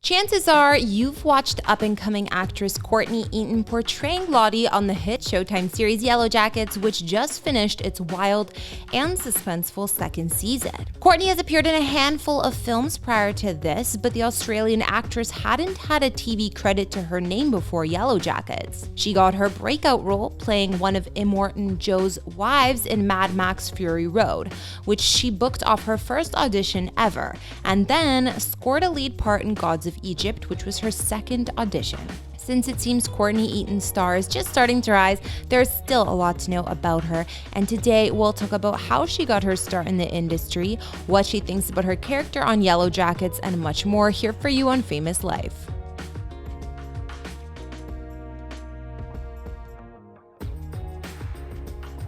Chances are you've watched up-and-coming actress Courtney Eaton portraying Lottie on the hit Showtime series Yellowjackets, which just finished its wild and suspenseful second season. Courtney has appeared in a handful of films prior to this, but the Australian actress hadn't had a TV credit to her name before Yellowjackets. She got her breakout role playing one of Immortan Joe's wives in Mad Max Fury Road, which she booked off her first audition ever, and then scored a lead part in Gods of Egypt, which was her second audition. Since it seems Courtney Eaton's star is just starting to rise, there's still a lot to know about her, and today we'll talk about how she got her start in the industry, what she thinks about her character on Yellowjackets, and much more here for you on Famous Life.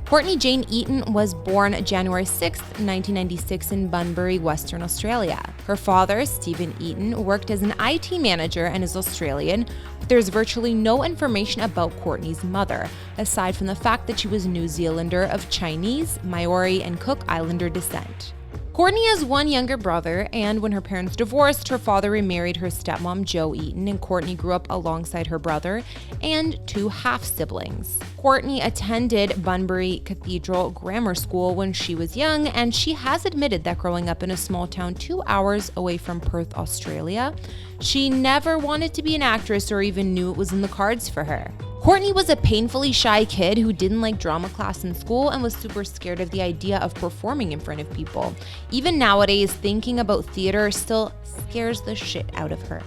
Courtney Jane Eaton was born January 6, 1996 in Bunbury, Western Australia. Her father, Stephen Eaton, worked as an IT manager and is Australian, but there's virtually no information about Courtney's mother, aside from the fact that she was a New Zealander of Chinese, Maori, and Cook Islander descent. Courtney has one younger brother, and when her parents divorced, her father remarried her stepmom, Jo Eaton, and Courtney grew up alongside her brother and two half-siblings. Courtney attended Bunbury Cathedral Grammar School when she was young, and she has admitted that growing up in a small town 2 hours away from Perth, Australia, she never wanted to be an actress or even knew it was in the cards for her. Courtney was a painfully shy kid who didn't like drama class in school and was super scared of the idea of performing in front of people. Even nowadays, thinking about theater still scares the shit out of her.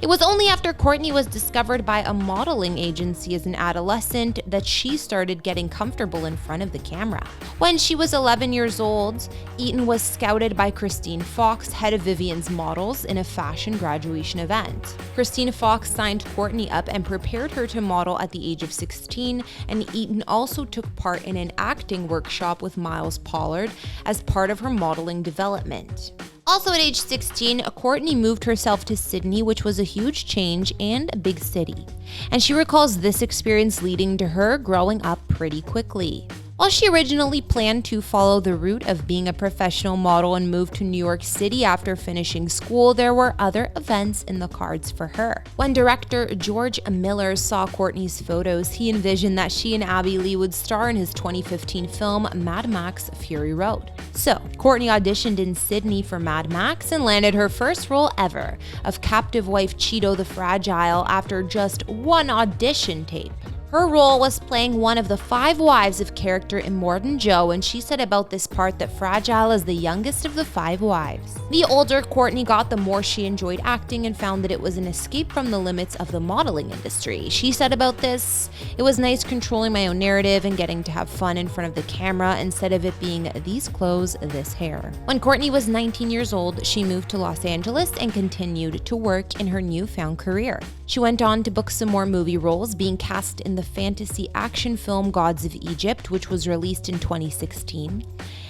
It was only after Courtney was discovered by a modeling agency as an adolescent that she started getting comfortable in front of the camera. When she was 11 years old, Eaton was scouted by Christine Fox, head of Vivian's Models, in a fashion graduation event. Christine Fox signed Courtney up and prepared her to model at the age of 16, and Eaton also took part in an acting workshop with Miles Pollard as part of her modeling development. Also at age 16, Courtney moved herself to Sydney, which was a huge change and a big city. And she recalls this experience leading to her growing up pretty quickly. While she originally planned to follow the route of being a professional model and move to New York City after finishing school, there were other events in the cards for her. When director George Miller saw Courtney's photos, he envisioned that she and Abby Lee would star in his 2015 film Mad Max Fury Road. So, Courtney auditioned in Sydney for Mad Max and landed her first role ever of captive wife Cheeto the Fragile after just one audition tape. Her role was playing one of the 5 wives of character Immortan Joe, and she said about this part that Fragile is the youngest of the 5 wives. The older Courtney got, the more she enjoyed acting and found that it was an escape from the limits of the modeling industry. She said about this, "It was nice controlling my own narrative and getting to have fun in front of the camera instead of it being these clothes, this hair." When Courtney was 19 years old, she moved to Los Angeles and continued to work in her newfound career. She went on to book some more movie roles, being cast in the fantasy action film Gods of Egypt, which was released in 2016,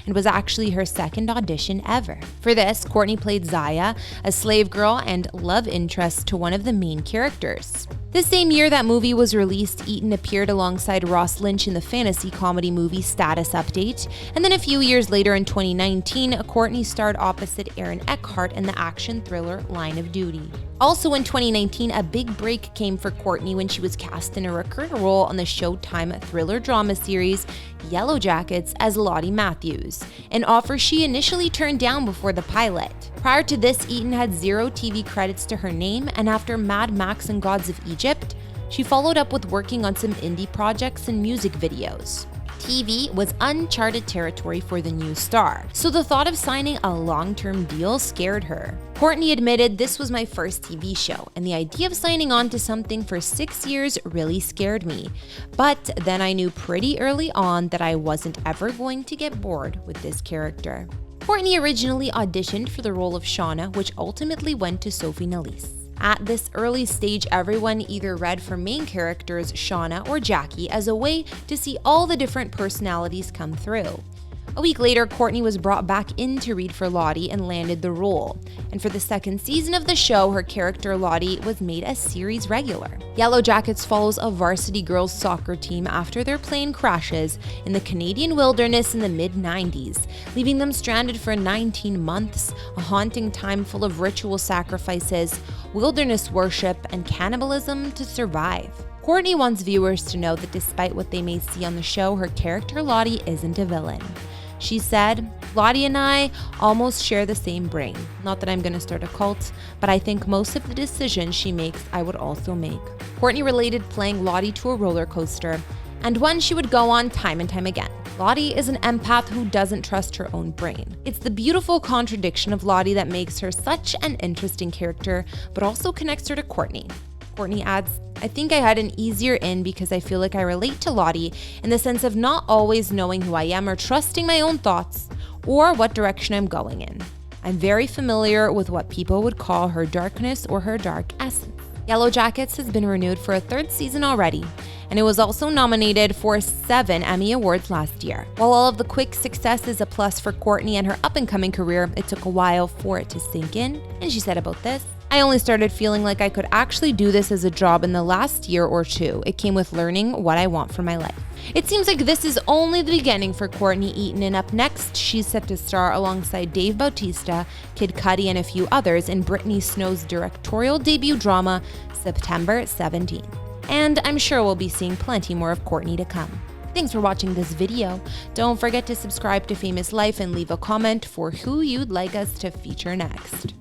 and was actually her second audition ever. For this, Courtney played Zaya, a slave girl and love interest to one of the main characters. The same year that movie was released, Eaton appeared alongside Ross Lynch in the fantasy comedy movie Status Update, and then a few years later in 2019, Courtney starred opposite Aaron Eckhart in the action thriller Line of Duty. Also in 2019, a big break came for Courtney when she was cast in a recurring role on the Showtime thriller drama series Yellowjackets as Lottie Matthews, an offer she initially turned down before the pilot. Prior to this, Eaton had 0 TV credits to her name, and after Mad Max and Gods of Egypt, she followed up with working on some indie projects and music videos. TV was uncharted territory for the new star, so the thought of signing a long-term deal scared her. Courtney admitted, "This was my first TV show, and the idea of signing on to something for 6 years really scared me. But then I knew pretty early on that I wasn't ever going to get bored with this character." Courtney originally auditioned for the role of Shauna, which ultimately went to Sophie Nélisse. At this early stage, everyone either read for main characters Shauna or Jackie as a way to see all the different personalities come through. A week later, Courtney was brought back in to read for Lottie and landed the role. And for the second season of the show, her character Lottie was made a series regular. Yellowjackets follows a varsity girls soccer team after their plane crashes in the Canadian wilderness in the mid-90s, leaving them stranded for 19 months, a haunting time full of ritual sacrifices, wilderness worship, and cannibalism to survive. Courtney wants viewers to know that despite what they may see on the show, her character Lottie isn't a villain. She said, "Lottie and I almost share the same brain. Not that I'm gonna start a cult, but I think most of the decisions she makes I would also make." Courtney related playing Lottie to a roller coaster, and one she would go on time and time again. Lottie is an empath who doesn't trust her own brain. It's the beautiful contradiction of Lottie that makes her such an interesting character, but also connects her to Courtney. Courtney adds, "I think I had an easier in because I feel like I relate to Lottie in the sense of not always knowing who I am or trusting my own thoughts or what direction I'm going in. I'm very familiar with what people would call her darkness or her dark essence." Yellowjackets has been renewed for a third season already, and it was also nominated for 7 Emmy Awards last year. While all of the quick success is a plus for Courtney and her up-and-coming career, it took a while for it to sink in, and she said about this, "I only started feeling like I could actually do this as a job in the last year or two. It came with learning what I want for my life." It seems like this is only the beginning for Courtney Eaton, and up next, she's set to star alongside Dave Bautista, Kid Cudi, and a few others in Brittany Snow's directorial debut drama, September 17th. And I'm sure we'll be seeing plenty more of Courtney to come. Thanks for watching this video. Don't forget to subscribe to Famous Life and leave a comment for who you'd like us to feature next.